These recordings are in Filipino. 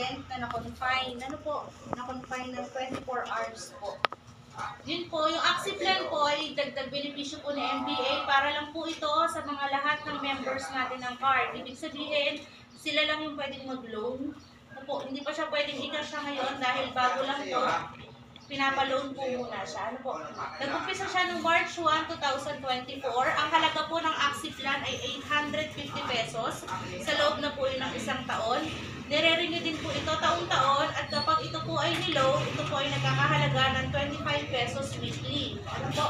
resident na na-confine. Ano po? Na-confine ng 24 hours po. Yun po, yung Axie Plan po ay dagdag benepisyo po ng MBA para lang po ito sa mga lahat ng members natin ng card. Ibig sabihin, sila lang yung pwedeng mag-loan. Ano po, hindi pa siya pwedeng i-cash ngayon dahil bago lang po. Pinapaloan po muna siya. Ano po? Nag-umpisa siya noong March 1, 2024. Ang halaga po ng Axie Plan ay 850 pesos. Sa loob na po yun ng isang taon. Nire-renew din po ito taon-taon at kapag ito po ay niload, ito po ay nagkakahalaga ng 25 pesos weekly. Ano po?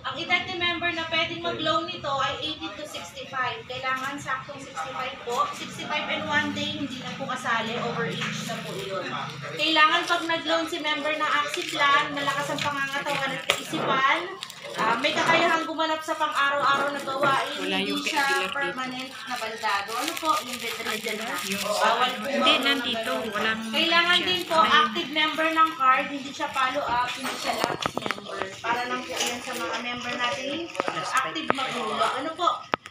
Ang edad ni member na pwedeng mag-loan nito ay 80 to 65. Kailangan saktong 65 po. 65 and 1 day, hindi na po kasali. Overage na po yun. Kailangan pag nag-loan si member ng Axie Plan, malakas ang pangangatawan at kaisipan, may kakayahang gumanap sa pang-araw-araw na gawain, hindi siya permanent na baldado. Ano po? Yung bedridden na. Bawal po. Hindi, nandito. Walang... Kailangan din po, active member ng card, hindi siya follow-up, hindi siya lapse member. Para lang po yan sa mga member natin, active magulang. Ano po?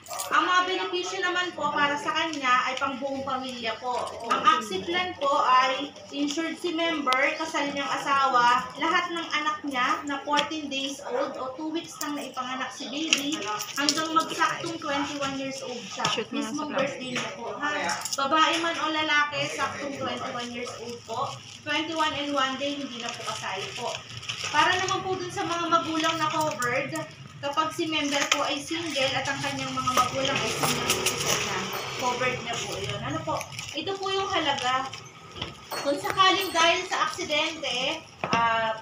Ang mga benepisyo naman po para sa kanya ay pang buong pamilya po. Ang Axie Plan po ay insured si member, kasal niyang asawa, lahat ng anak niya na 14 days old o 2 weeks nang naipanganak si baby, hanggang magsaktong 21 years old siya. Mismong birthday niya po. Ha? Babae man o lalaki, saktong 21 years old po. 21 and 1 day, hindi na po kasali po. Para naman po dun sa mga magulang na covered, kapag si member po ay single at ang kanyang mga magulang ay single citizen na, covered na po yun. Ano po? Ito po yung halaga. Kung sakaling dahil sa aksidente,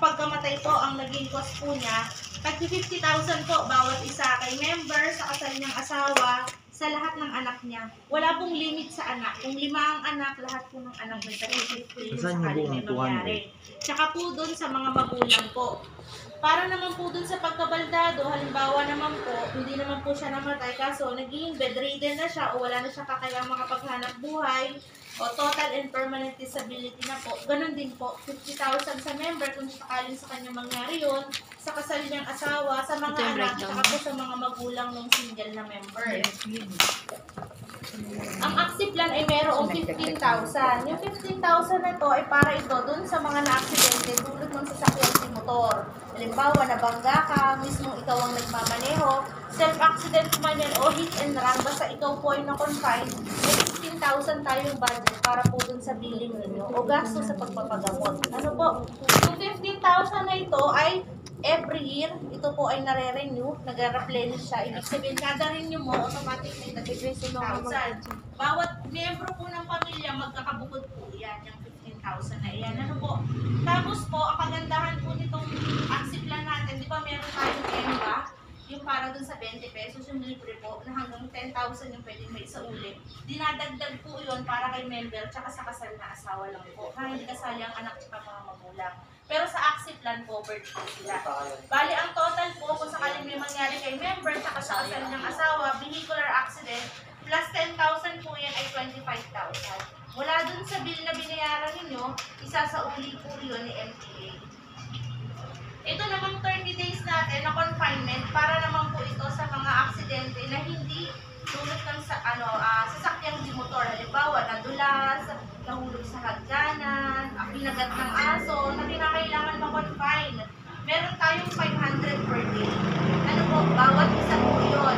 pagkamatay po ang naging cost po niya, tag 50,000 po bawat isa kay member, sa kasal niyang asawa, sa lahat ng anak niya. Wala pong limit sa anak. Kung 5 ang anak, lahat po ng anak may tag 50,000 sakaling may mangyari. Tsaka po doon sa mga magulang po. Para naman po dun sa pagkabaldado, halimbawa naman po, hindi naman po siya namatay, kaso naging bedridden na siya o wala na siya kakayang makapaghanap buhay o total and permanent disability na po. Ganun din po, 50,000 sa member kung sakaling sa kanya mangyari yun, sa kasal niyang asawa, sa mga anak, saka po sa mga magulang ng single na member. Ang Axie Plan ay mayroong 15,000. Yung 15,000 na to ay para ito dun sa mga na-aksidente dulot ng sasakyan si motor. Halimbawa, nabangga ka, mismo ikaw ang nagmamaneho, self-accident man yan o hit and run, basta ikaw po ay na-confine, may 15,000 tayong budget para po dun sa billing ninyo o gasto sa pagpapagamot. Ano po? Yung 15,000 na ito ay every year, ito po ay nare-renew, nag-replenish siya. Ibig sabihin, kada renew mo, automatic may nag-20,000. Bawat miyembro po ng pamilya, magkakabukod po yan, yung 15,000 na yan. Ano po? Tapos po, ang kagandahan po nitong Axie Plan natin, di ba meron tayong EMBA, yung para dun sa 20 pesos, yung libre po, na hanggang 10,000 yung pwedeng may sa ulit. Dinadagdag po yun para kay member, tsaka sa kasal na asawa lang po. Kaya hindi kasali ang anak tsaka mga magulang. Pero sa Axie Plan, covered po sila. Bali, ang total po, kung sakaling may mangyari kay member, tsaka sa kasal ng asawa, vehicular accident, plus 10,000 po yan ay 25,000. Wala dun sa bill na binayaran ninyo, isa sa uli po yun ni MTA. Ito namang 30 days natin na confinement para naman po ito sa mga aksidente na hindi tulad ng sasakyang di motor. Halimbawa, nadulas, nahulog sa hagdanan, pinagat ng aso, na kinakailangan ma-confine. Meron tayong 500 per day. Ano po, bawat isa po yun.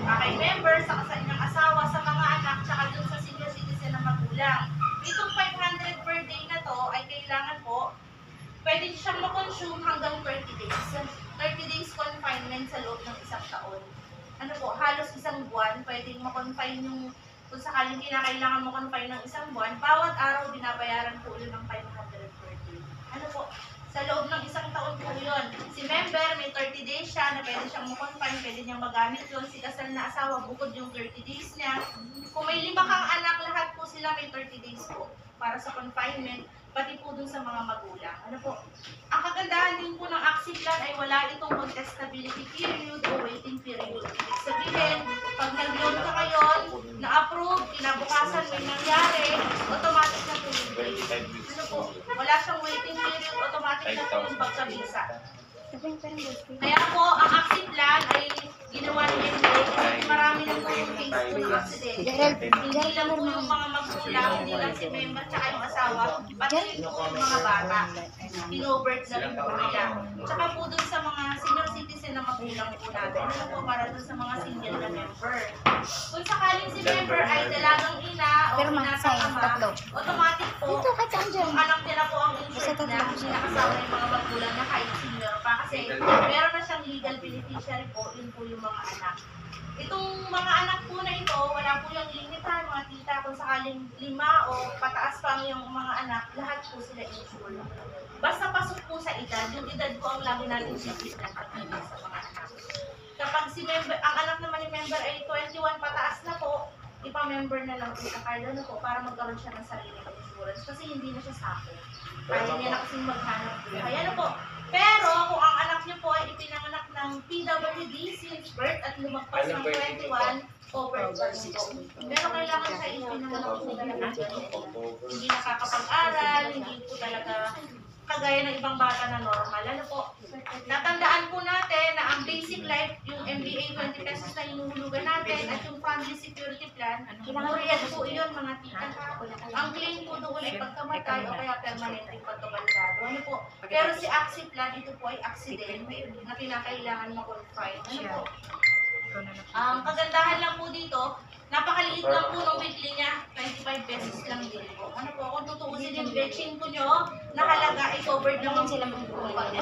Kay member, sa kasal ng asawa, sa mga anak, tsaka dun sa senior citizen na magulang. Itong 500 per day na to ay kailangan po pwede siyang ma-consume hanggang 30 days. 30 days confinement sa loob ng isang taon. Ano po, halos isang buwan, pwedeng ma-confine yung, kung sakaling kinakailangan ma-confine ng isang buwan, bawat araw binabayaran po yun ng 500 per day. Ano po, sa loob ng isang taon po yun. Si member, may 30 days siya na pwede siyang ma-confine, pwede niyang magamit yun. Si kasal na asawa, bukod yung 30 days niya. Kung may 5 kang anak, lahat po sila may 30 days po para sa confinement, pati po dun sa mga magulang. Ano po? Ang kagandahan din po ng Axie Plan ay wala itong contestability period o waiting period. Ibig sabihin, pag nag-loan ka ngayon, na-approve, kinabukasan may nangyari, automatic na po yung waiting. Ano po? Wala siyang waiting period, automatic na po yung pagkabisa. Kaya po, ang active plan ay ginawa ni MBA kasi marami na po yung case po ng accident. Hindi lang po yung mga magulang, hindi lang si member tsaka yung asawa, pati rin po yung mga bata. Pinobirth na rin po nila. Tsaka po dun sa mga senior citizen na magulang po natin, ano po para dun sa mga single na member. Kung sakaling si member ay dalagang ina o binatang ama, automatic po, yung anak nila po ang insured na, hindi nakasama yung mga magulang na kahit senior pa. Kasi meron na siyang legal beneficiary po, yun po yung mga anak. Itong mga anak po na ito, wala po yung limitan, mga tita, kung sakaling 5 o pataas pa ang yung mga anak, lahat po sila insured. Basta pasok po sa edad, yung edad po ang lagi natin siya sa mga anak. Kapag si member, ang anak naman ni member ay 21 pataas na po, ipa-member na lang po sa card na po para magkaroon siya ng sariling insurance kasi hindi na siya sako. Kaya niya na kasing maghanap buhay. Ano po? Pero kung ang anak niyo po ay ipinanganak ng PWD since birth at lumagpas ng 21, covered po ito. Pero kailangan siya ipinanganak po talaga. Hindi nakakapag-aral, hindi po talaga kagaya ng ibang bata na normal. Ano po? Natandaan po natin na ang basic life, yung MBA 20 pesos na inuhulugan natin at yung family security plan, muriyan po yun mga tita. Ang claim po doon ay pagkamatay o kaya permanente pagkabalgado. Ano po? Pero si Axi plan, ito po ay accident na kinakailangan ma-confine. Ano po? Ang kagandahan lang po dito, napakaliit lang po ng weekly niya, 25 pesos lang din po. Ano po, kung tutuusin yung betching po nyo, nakalaga ay covered naman sila magpupunta.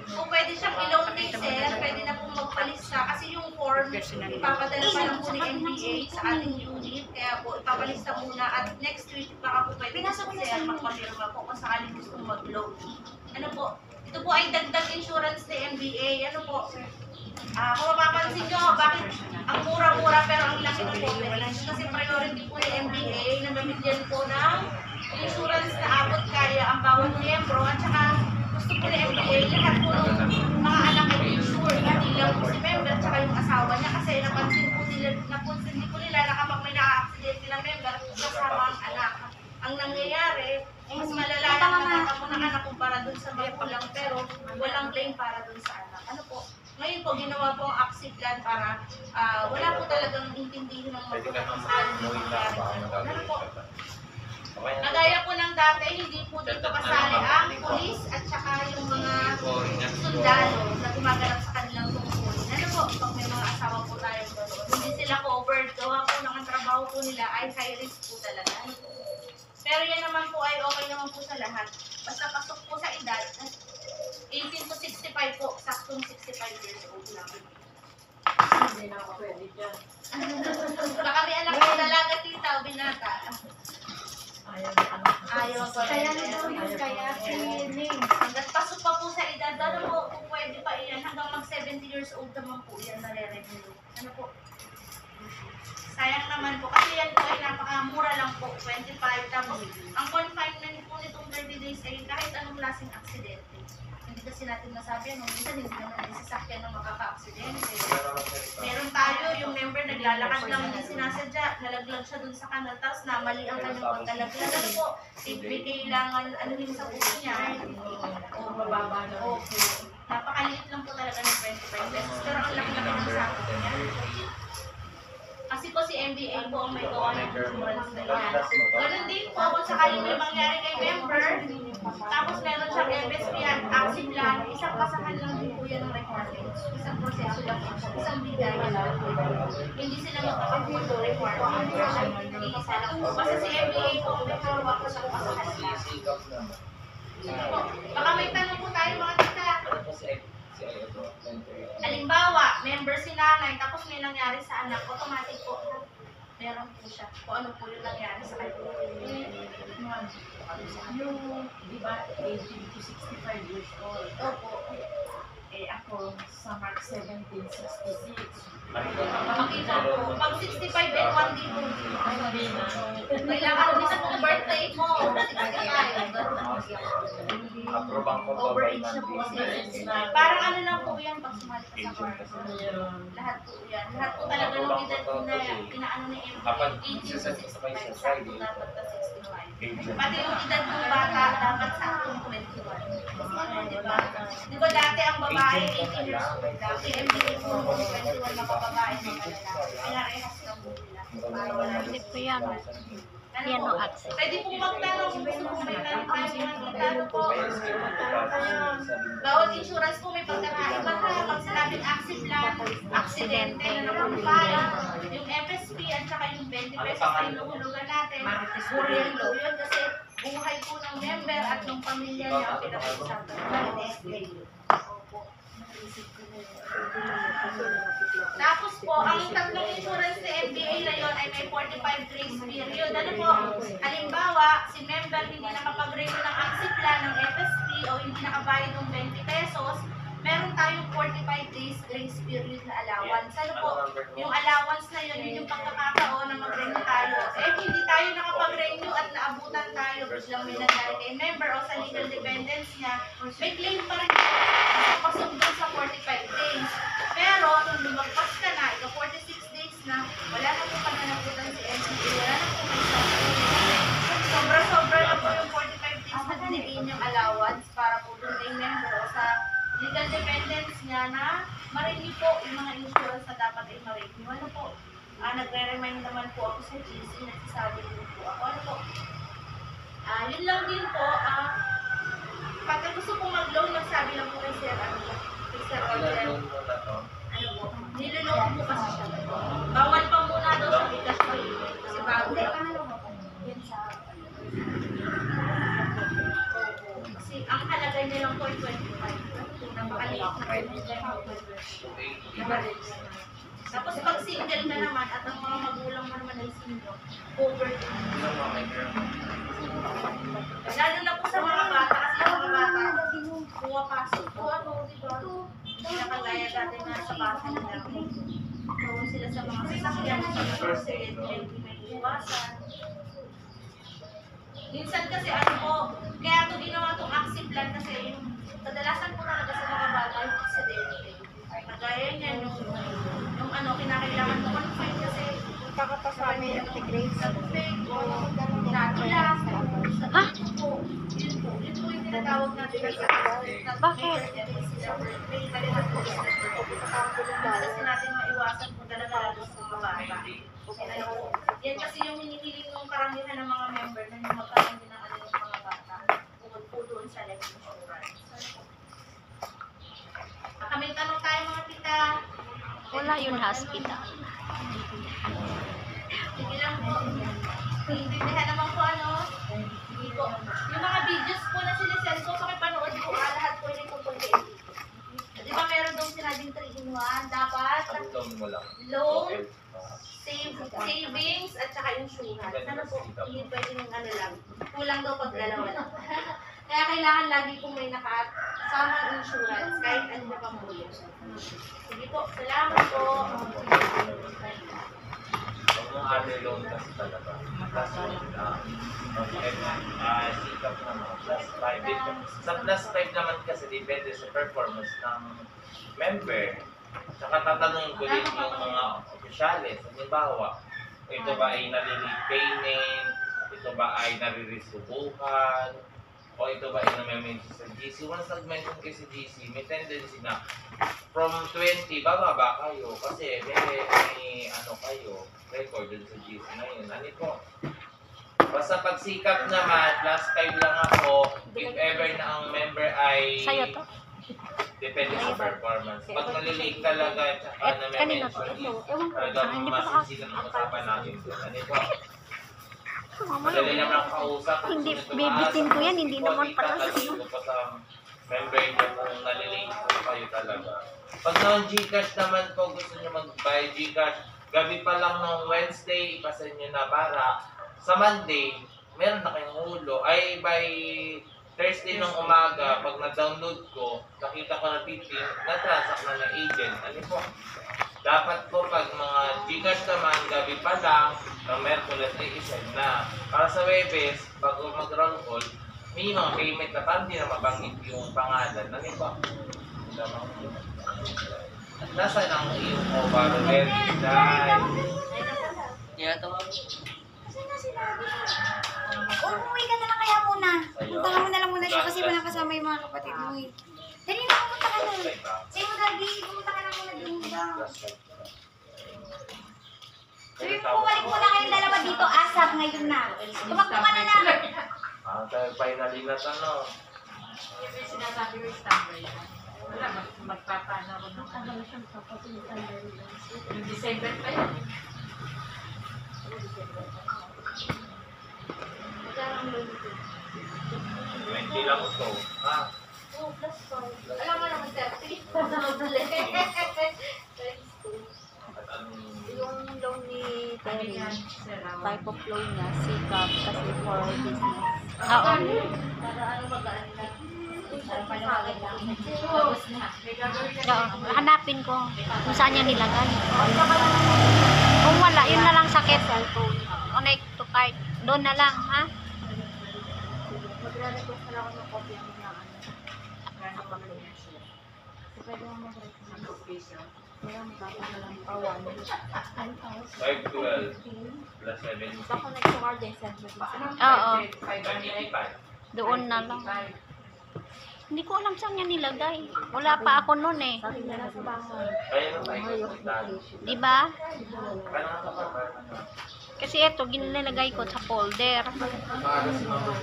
Kung pwede siyang i-loan day sir, pwede na po magpalista kasi yung form, ipapadala pa lang po ni MBA sa ating unit, kaya po ipapalista muna at next week baka po pwede na sir magpapirma po kung sakaling gusto mag-loan. Ano po, ito po ay dagdag insurance ni MBA. Ano po, kung mapapansin nyo, bakit ang mura-mura pero ang laki ng coverage? Kasi priority po ni MBA na mabigyan po ng insurance na abot kaya ang bawat miyembro at saka gusto po ni MBA lahat po ng mga anak ay insured, hindi lang po si member at saka yung asawa niya kasi napansin po nila na kapag may naka-accident na member kasama ang anak. Ang nangyayari, mas malala ang nakaka ng anak kumpara dun sa magulang pero walang claim para dun sa anak. Ano po? Ngayon po, ginawa po ang Axi plan para wala po talagang intindihin ng magulang kung saan yung mangyayari. Ano po? Nagaya po ng dati, hindi po dito kasali ang pulis at saka yung mga sundalo na gumaganap sa kanilang tungkulin. Ano po? Pag may mga asawa po tayo doon, hindi sila covered. Gawa po ng ang trabaho po nila ay high risk po talaga. Ano po? Pero yan naman po ay okay naman po sa lahat. Basta pasok po sa edad, 18 to 65 po, saktong 65 years old lang. Hindi na ako pwede dyan. Baka may anak na dalaga tita o binata. Ayaw na anak. Ayaw pa rin. Kaya na daw yun, kaya training. Hanggat pasok pa po sa edad, ano po, kung pwede pa iyan, hanggang mag 70 years old naman po yan nare-renew. Ano po? Sayang naman po, kasi yan po ay napakamura lang po, 25. Tapos, ang confinement po nitong 30 days ay kahit anong klaseng aksidente. Hindi kasi natin masabi, ano, minsan hindi naman yung sasakyan ng makaka-aksidente. Meron tayo, yung member naglalakad lang, hindi sinasadya, nalaglag siya dun sa kanal, tapos namali ang kanyang pagkalaglag. Ano po, may kailangan, ano yung sa puso niya. O mababa na. Okay. Napakaliit lang po talaga ng 25 pesos, pero ang laki-laki ng sakit niya. Kasi po si MBA po ang may gawa ng insurance na yan. Ganun din po kung sakaling may mangyari kay member, tapos meron siyang FSP yan, Axi plan, isang pasahan lang din po yan ng requirements. Isang proseso lang po, isang bigayan lang po. Hindi sila magkakapuan ng requirements. Isa lang po. Basta si MBA po, may hawak ko sa pasahan lang. Sige po. Baka may tanong po tayo mga tita. Halimbawa, member si nanay, tapos may nangyari sa anak, automatic po, meron po siya. Kung ano po yung nangyari sa kanya. Yung, di ba, 18 to 65 years old. Opo. Eh ako, sa March 1766. Makita po, pag 65 and 1 day po, Sabi na, kailangan mo sa kung birthday mo, 65. Overage na po kasi. Parang ano lang po yan pag sumali ka sa car. Lahat po yan. Lahat po talaga ng edad po na inaano ni MBA, 18 to 65, sakto dapat na 65. Pati yung edad ng bata, dapat sa 21. Diba? Di ba dati ang babae, 18 years old lang. Si MBA po, 21 na babae ng lalaki. Pinarehas lang mo nila. Para wala Hindi po yan. Ano Yan po? ang access. Pwede pong magtanong kung gusto mong may tanong tayo mga tanong po. Bawat insurance po may pagkakaiba ha. Pag sinabing accident plan, aksidente na nakumpara, yung FSP at saka yung 20 pesos na inuhulugan natin, burial low yun kasi buhay po ng member at ng pamilya niya ang pinag-uusapan. Tapos po, ang tatlong insurance ni MBA na yun ay may 45 grace period. Ano po? Halimbawa, si member hindi nakapag-renew ng accident plan ng FSP o hindi nakabayad ng 20 pesos, meron tayong 45 days grace period na allowance. Ano po? Yung allowance na yun, yun yung pagkakataon na mag-renew tayo. Eh, hindi tayo nakapag-renew at naabutan tayo, biglang may nangyari kay member o sa legal dependence niya, may claim pa rin pasundon sa 45 days. Pero, nung lumagpas ka na, ika 46 days na, wala na po pananagutan si MCA, wala na po may sobra-sobra na po yung 45 days na diniin yung allowance para po dun kay member o sa legal dependence niya na ma-renew po yung mga insurance na dapat ay ma-renew. Ano po? Nagre-remind naman po ako sa GC, nagsasabi din po ako. Ano po? Yun lang din po. Pagka gusto kong mag-loan, nagsabi lang po kay Sir, kay Sir Roger. Ano po? Nilulong po kasi siya. Bawal pa muna daw sa bigas ko. Kasi bago lang. Yan sa... Kasi ang halaga niya lang po ay 25. Napakaliit na tapos pag single na naman at ang mga magulang mo naman ay single, over. Lalo na po sa mga bata kasi yung mga bata pumapasok po ano, diba? Hindi na kagaya dati na sa bata nila. Gawin sila sa mga sasakyan, sa grocery, hindi may iwasan. Minsan kasi ano po, kaya ito ginawa itong accident plan kasi yung kadalasan po talaga sa mga bata yung aksidente. Kagaya niya yung ano, kinakailangan ko confine kasi Kakapasami yung integrate. sa tubig o natula. Ha? Yun po yung tinatawag natin sa Bakit? kasi natin maiwasan po talaga lalo sa mga bata. Yan kasi yung hinihiling ng karamihan ng mga member na yung magkaroon din ng ano yung mga bata. Bukod po doon sa life insurance. May tanong tayo mga tita. Wala yun hospital. Sige lang po. Intindihan naman po ano. Hindi po. Yung mga videos po na sinisend ko, pakipanood po lahat po yung tungkol kay Di ba meron daw sinabing 3-in-1? Dapat loan, savings, at saka insurance. Ano po? Hindi pwedeng ano lang. Kulang daw pag dalawa lang. Kaya kailangan lagi kong may nakasamang insurance kahit ano na pang bulo. Sige po, salamat po. Yung other loan kasi talaga. Kasi sikap naman. Plus 5. Sa plus 5 naman kasi depende sa performance ng member. Saka tatanungin ko din yung mga opisyalis. Halimbawa, ito ba ay nalilate payment? Ito ba ay naririsubuhan? O ito ba ay nami-mention sa GC? Once nag-mention kayo sa GC, may tendency na from 20, bababa kayo. Kasi may ano kayo, record dun sa GC ngayon. Ano po? Basta pagsikap naman, plus 5 lang ako. If ever na ang member ay... Sa'yo to? Depende sa performance. Pag nalilate talaga at saka nami-mention, talagang masisigan ang usapan natin doon. Ano po? Madali naman ang kausap. Hindi, bibitin ko yan, hindi naman para sa iyo. Itatanong ko pa sa member niyo kung nalilate po kayo talaga. Pag non-Gcash naman po, gusto niyo mag-buy Gcash, gabi pa lang ng Wednesday, ipasa niyo na para sa Monday, meron na kayong ulo. Ay, by Thursday ng umaga, pag na-download ko, nakita ko na 15, na-transact na ng agent. Ano po? Dapat po pag mga Gcash naman, gabi pa lang, ng Merkulas ay isend na. Para sa Webes, bago mag-roll call, may mga payment na parang hindi na mabanggit yung pangalan. Ano po? Nasaan ang iyong overhead? Dahil... Kasi na sinabi. kasama yung mga kapatid mo eh. Dali na, pumunta ka na. Say mo, Daddy, pumunta ka na muna dun daw. Sabi mo, bumalik muna kayong dalawa dito, asap ngayon na. Tumakbo ka na lang. Tayo finally na ano. Yung may sinasabi ko yung standby. Wala, magpapana ko ng yung December pa yun. Magkarang loan ko. 20 lang ito. Ha? Oh, plus 5. Alam mo naman, 30. At anong... Yung loan ni Kami Terry, yan, Sir Raul. type of loan niya, sikap kasi for business. Oo. Para ano magaan lang. Para panawagan lang. Tapos na. May gagawin ka Oo, hanapin ko kung saan niya nilagay. Kung wala, yun na lang sakit. Cellphone. Connect to card. Doon na lang, ha? Magre-request na ako ng copy ang mga ano. Gano'n kami niya siya. Pwede mo mag-request. Ang piso. Kaya magpapasalang pa 1. 512 plus 7. Sa connect to card, then send mo din sa Oo. 25. Doon na lang. Hindi ko alam saan niya nilagay. Wala pa ako noon eh. Sabi na lang sa bahay. Kaya na tayo. Di ba? Kaya na ka pa. Kasi ito, ginilagay ko sa folder. Para si Mama.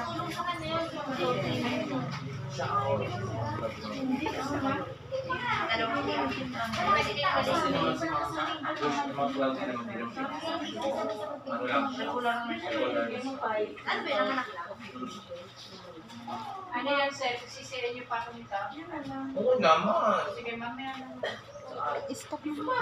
Tulong sa kanya yun. Ano mo din? Pwede din mo din. Ano lang? Ano ba yung anak lang? Ano yan, Sir? Sisirin niyo pa kami ta? Oo naman. Sige, mamaya na. Stop mo.